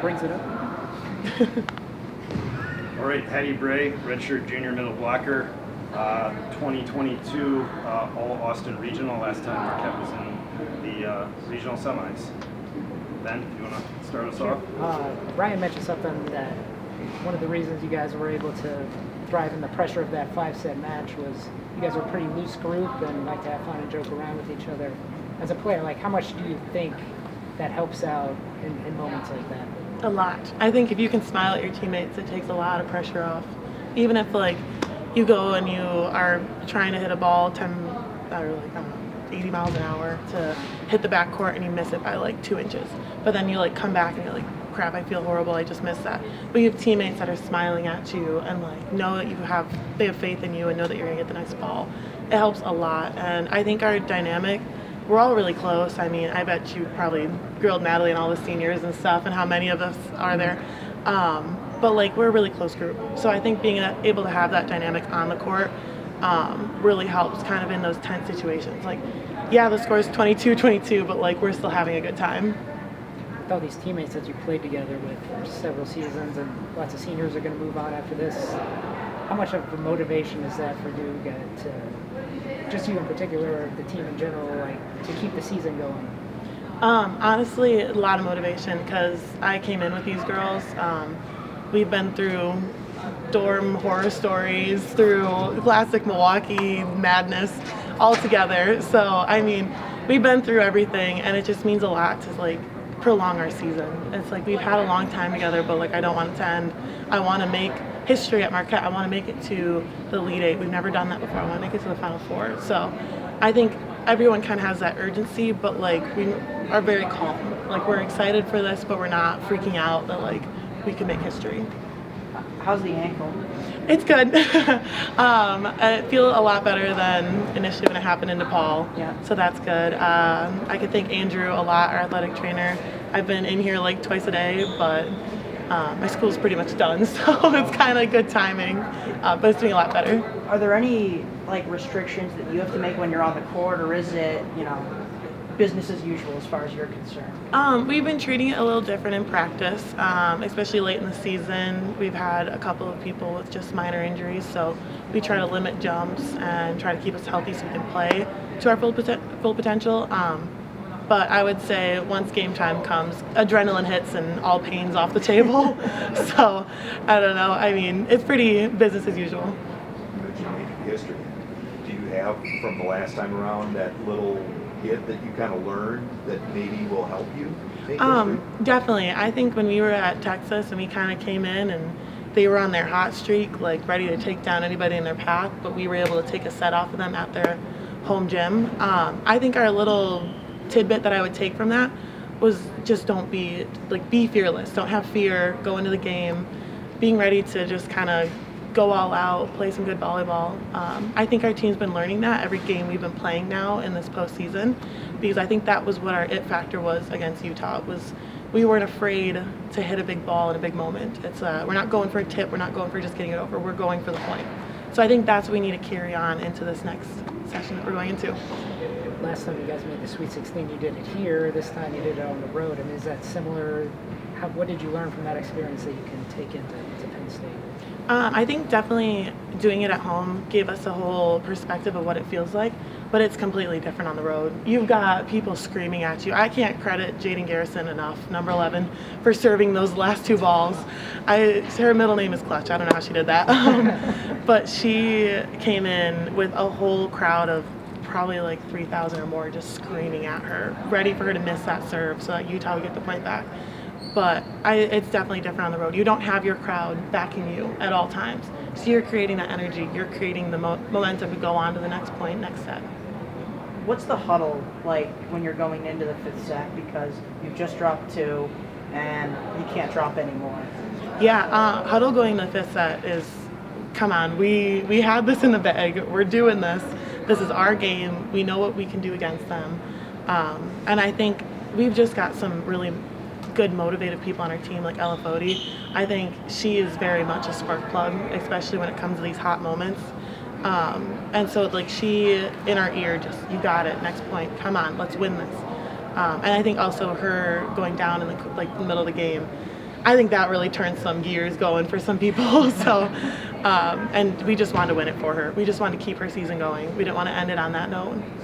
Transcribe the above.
brings it up. All right, Hattie Bray, redshirt junior middle blocker, 2022 All-Austin Regional. Last time Marquette was in the regional semis. Ben, if you want to start us off? Ryan mentioned something that one of the reasons you guys were able to thrive in the pressure of that 5-set match was you guys were a pretty loose group and like to have fun and joke around with each other. As a player, like how much do you think that helps out in moments like that? A lot. I think if you can smile at your teammates, it takes a lot of pressure off. Even if like you go and you are trying to hit a ball 10 or like I don't know, 80 miles an hour to hit the backcourt and you miss it by like 2 inches. But then you like come back and you're like, crap, I feel horrible, I just missed that. But you have teammates that are smiling at you and like know that they have faith in you and know that you're gonna get the next ball. It helps a lot. And I think our dynamic, we're all really close. I mean, I bet you probably grilled Natalie and all the seniors and stuff and how many of us are there. But like we're a really close group. So I think being able to have that dynamic on the court really helps kind of in those tense situations. Like, yeah, the score is 22-22, but like we're still having a good time. With all these teammates that you played together with for several seasons and lots of seniors are going to move on after this, how much of a motivation is that for you guys to, just you in particular, or the team in general, like to keep the season going? Honestly, a lot of motivation because I came in with these girls. We've been through dorm horror stories, through classic Milwaukee madness all together. So, I mean, we've been through everything and it just means a lot to like prolong our season. It's like we've had a long time together, but like I don't want it to end. I want to make history at Marquette. I want to make it to the Elite Eight. We've never done that before. I want to make it to the Final Four. So I think everyone kind of has that urgency, but like we are very calm. Like we're excited for this, but we're not freaking out that like we can make history. How's the ankle? It's good. I feel a lot better than initially when it happened in DePaul. Yeah. So that's good. I could thank Andrew a lot, our athletic trainer. I've been in here like twice a day, but my school's pretty much done, so it's kind of good timing. But it's doing a lot better. Are there any like restrictions that you have to make when you're on the court, or is it, business as usual as far as you're concerned? We've been treating it a little different in practice, especially late in the season. We've had a couple of people with just minor injuries, so we try to limit jumps and try to keep us healthy so we can play to our full potential. But I would say once game time comes, adrenaline hits and all pain's off the table. So I don't know. I mean, it's pretty business as usual. But you made history. Do you have from the last time around that little hit that you kind of learned that maybe will help you make history? Definitely. I think when we were at Texas and we kind of came in and they were on their hot streak, like ready to take down anybody in their path, but we were able to take a set off of them at their home gym. I think our little tidbit that I would take from that was just be fearless. Don't have fear, go into the game, being ready to just kind of go all out, play some good volleyball. I think our team's been learning that every game we've been playing now in this postseason, because I think that was what our it factor was against Utah. Was we weren't afraid to hit a big ball in a big moment. It's we're not going for a tip, we're not going for just getting it over, we're going for the point. So I think that's what we need to carry on into this next session that we're going into. Last time you guys made the Sweet 16, you did it here. This time you did it on the road. I mean, is that similar? What did you learn from that experience that you can take into Penn State? I think definitely doing it at home gave us a whole perspective of what it feels like, but it's completely different on the road. You've got people screaming at you. I can't credit Jaden Garrison enough, number 11, for serving those last 2 balls. Her middle name is Clutch. I don't know how she did that. But she came in with a whole crowd of probably like 3,000 or more just screaming at her, ready for her to miss that serve so that Utah would get the point back. But it's definitely different on the road. You don't have your crowd backing you at all times. So you're creating that energy. You're creating the momentum to go on to the next point, next set. What's the huddle like when you're going into the 5th set, because you've just dropped 2 and you can't drop anymore? Yeah, huddle going to the 5th set is, come on, we had this in the bag. We're doing this. This is our game. We know what we can do against them. And I think we've just got some really good motivated people on our team, like Ella Fody. I think she is very much a spark plug, especially when it comes to these hot moments. And so like she in our ear, just, you got it, next point, come on, let's win this. And I think also her going down in the middle of the game, I think that really turned some gears going for some people. So, and we just wanted to win it for her. We just wanted to keep her season going. We didn't want to end it on that note.